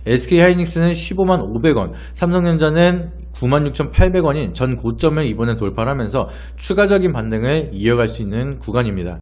SK하이닉스는 15만 500원, 삼성전자는 96,800원인 전 고점을 이번에 돌파하면서 추가적인 반등을 이어갈 수 있는 구간입니다.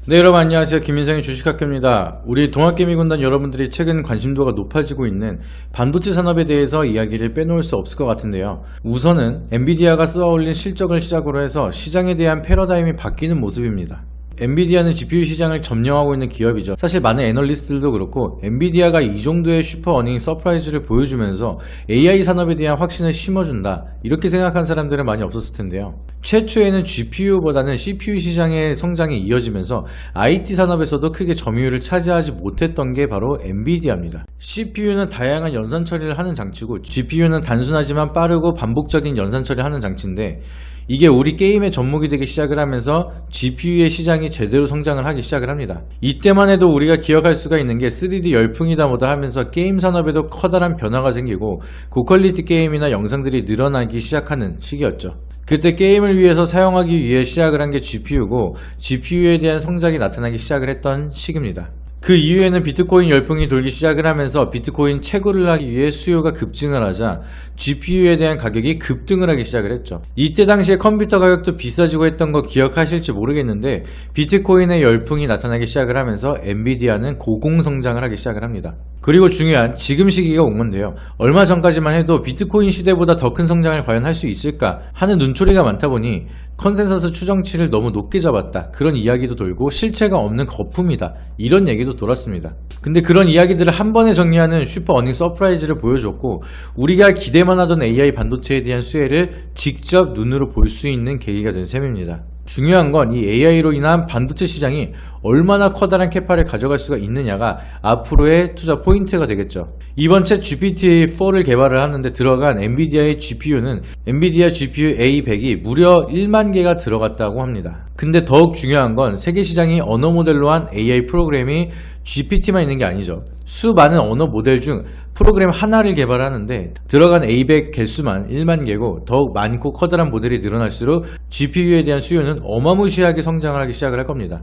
네, 여러분 안녕하세요. 김민성의 주식학교입니다. 우리 동학개미군단 여러분들이 최근 관심도가 높아지고 있는 반도체 산업에 대해서 이야기를 빼놓을 수 없을 것 같은데요. 우선은 엔비디아가 쏘아올린 실적을 시작으로 해서 시장에 대한 패러다임이 바뀌는 모습입니다. 엔비디아는 GPU 시장을 점령하고 있는 기업이죠. 사실 많은 애널리스트들도 그렇고 엔비디아가 이 정도의 슈퍼 어닝 서프라이즈를 보여주면서 AI 산업에 대한 확신을 심어준다, 이렇게 생각한 사람들은 많이 없었을 텐데요. 최초에는 GPU보다는 CPU 시장의 성장이 이어지면서 IT 산업에서도 크게 점유율을 차지하지 못했던 게 바로 엔비디아입니다. CPU는 다양한 연산 처리를 하는 장치고 GPU는 단순하지만 빠르고 반복적인 연산 처리를 하는 장치인데, 이게 우리 게임의 접목이 되기 시작을 하면서 GPU의 시장이 제대로 성장을 하기 시작을 합니다. 이때만 해도 우리가 기억할 수가 있는 게 3D 열풍이다 뭐다 하면서 게임 산업에도 커다란 변화가 생기고 고퀄리티 게임이나 영상들이 늘어나기 시작하는 시기였죠. 그때 게임을 위해서 사용하기 위해 시작을 한 게 GPU고 GPU에 대한 성장이 나타나기 시작을 했던 시기입니다. 그 이후에는 비트코인 열풍이 돌기 시작을 하면서 비트코인 채굴을 하기 위해 수요가 급증을 하자 GPU에 대한 가격이 급등을 하기 시작을 했죠. 이때 당시에 컴퓨터 가격도 비싸지고 했던 거 기억하실지 모르겠는데 비트코인의 열풍이 나타나기 시작을 하면서 엔비디아는 고공성장을 하기 시작을 합니다. 그리고 중요한 지금 시기가 온 건데요. 얼마 전까지만 해도 비트코인 시대보다 더 큰 성장을 과연 할 수 있을까 하는 눈초리가 많다 보니 컨센서스 추정치를 너무 높게 잡았다, 그런 이야기도 돌고 실체가 없는 거품이다, 이런 얘기도 돌았습니다. 근데 그런 이야기들을 한 번에 정리하는 슈퍼 어닝 서프라이즈를 보여줬고 우리가 기대만 하던 AI 반도체에 대한 수혜를 직접 눈으로 볼 수 있는 계기가 된 셈입니다. 중요한 건 이 AI로 인한 반도체 시장이 얼마나 커다란 캐파를 가져갈 수가 있느냐가 앞으로의 투자 포인트가 되겠죠. 이번 챗 GPT-4를 개발을 하는데 들어간 엔비디아의 GPU는 엔비디아 GPU A100이 무려 1만 개가 들어갔다고 합니다. 근데 더욱 중요한 건 세계 시장이 언어 모델로 한 AI 프로그램이 GPT만 있는 게 아니죠. 수많은 언어 모델 중 프로그램 하나를 개발하는데 들어간 A100 개수만 1만 개고 더욱 많고 커다란 모델이 늘어날수록 GPU에 대한 수요는 어마무시하게 성장을 하기 시작을 할 겁니다.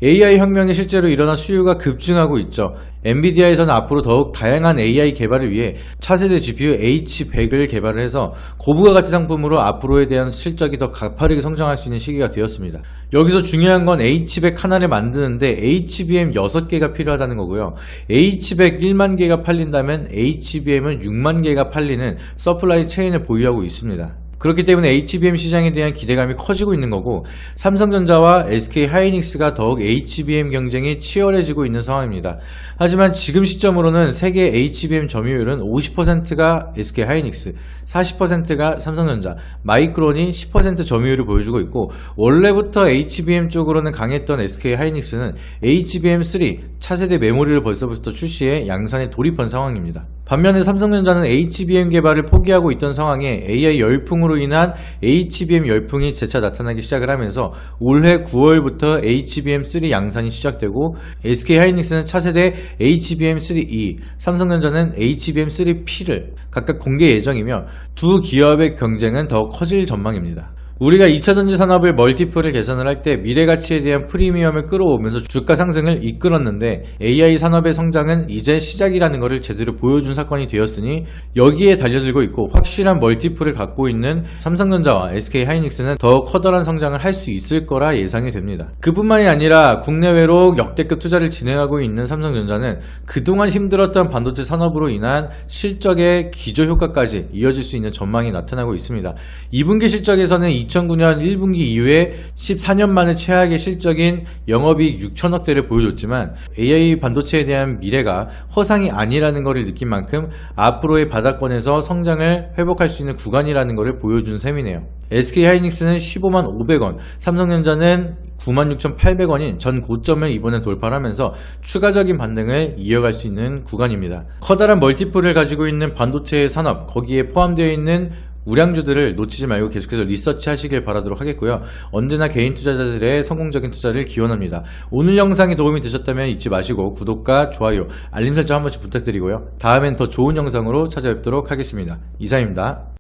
AI 혁명이 실제로 일어난 수요가 급증하고 있죠. 엔비디아에서는 앞으로 더욱 다양한 AI 개발을 위해 차세대 GPU H100을 개발을 해서 고부가 가치 상품으로 앞으로에 대한 실적이 더 가파르게 성장할 수 있는 시기가 되었습니다. 여기서 중요한 건 H100 하나를 만드는데 HBM 6개가 필요하다는 거고요. H100 1만 개가 팔린다면 HBM은 6만 개가 팔리는 서플라이 체인을 보유하고 있습니다. 그렇기 때문에 HBM 시장에 대한 기대감이 커지고 있는 거고 삼성전자와 SK하이닉스가 더욱 HBM 경쟁이 치열해지고 있는 상황입니다. 하지만 지금 시점으로는 세계 HBM 점유율은 50%가 SK하이닉스, 40%가 삼성전자, 마이크론이 10% 점유율을 보여주고 있고 원래부터 HBM 쪽으로는 강했던 SK하이닉스는 HBM3 차세대 메모리를 벌써부터 출시해 양산에 돌입한 상황입니다. 반면에 삼성전자는 HBM 개발을 포기하고 있던 상황에 AI 열풍으로 인한 HBM 열풍이 재차 나타나기 시작을 하면서 올해 9월부터 HBM3 양산이 시작되고 SK하이닉스는 차세대 HBM3E, 삼성전자는 HBM3P를 각각 공개 예정이며 두 기업의 경쟁은 더 커질 전망입니다. 우리가 2차전지 산업을 멀티플을 계산을 할 때 미래가치에 대한 프리미엄을 끌어오면서 주가 상승을 이끌었는데 AI 산업의 성장은 이제 시작이라는 것을 제대로 보여준 사건이 되었으니 여기에 달려들고 있고 확실한 멀티플을 갖고 있는 삼성전자와 SK하이닉스는 더 커다란 성장을 할 수 있을 거라 예상이 됩니다. 그뿐만이 아니라 국내외로 역대급 투자를 진행하고 있는 삼성전자는 그동안 힘들었던 반도체 산업으로 인한 실적의 기저효과까지 이어질 수 있는 전망이 나타나고 있습니다. 2분기 실적에서는 2009년 1분기 이후에 14년 만에 최악의 실적인 영업이익 6천억대를 보여줬지만 AI 반도체에 대한 미래가 허상이 아니라는 것을 느낀 만큼 앞으로의 바닥권에서 성장을 회복할 수 있는 구간이라는 것을 보여준 셈이네요. SK하이닉스는 15만 500원, 삼성전자는 96,800원인 전 고점을 이번에 돌파하면서 추가적인 반등을 이어갈 수 있는 구간입니다. 커다란 멀티플을 가지고 있는 반도체 산업, 거기에 포함되어 있는 우량주들을 놓치지 말고 계속해서 리서치 하시길 바라도록 하겠고요. 언제나 개인 투자자들의 성공적인 투자를 기원합니다. 오늘 영상이 도움이 되셨다면 잊지 마시고 구독과 좋아요, 알림 설정 한 번씩 부탁드리고요. 다음엔 더 좋은 영상으로 찾아뵙도록 하겠습니다. 이상입니다.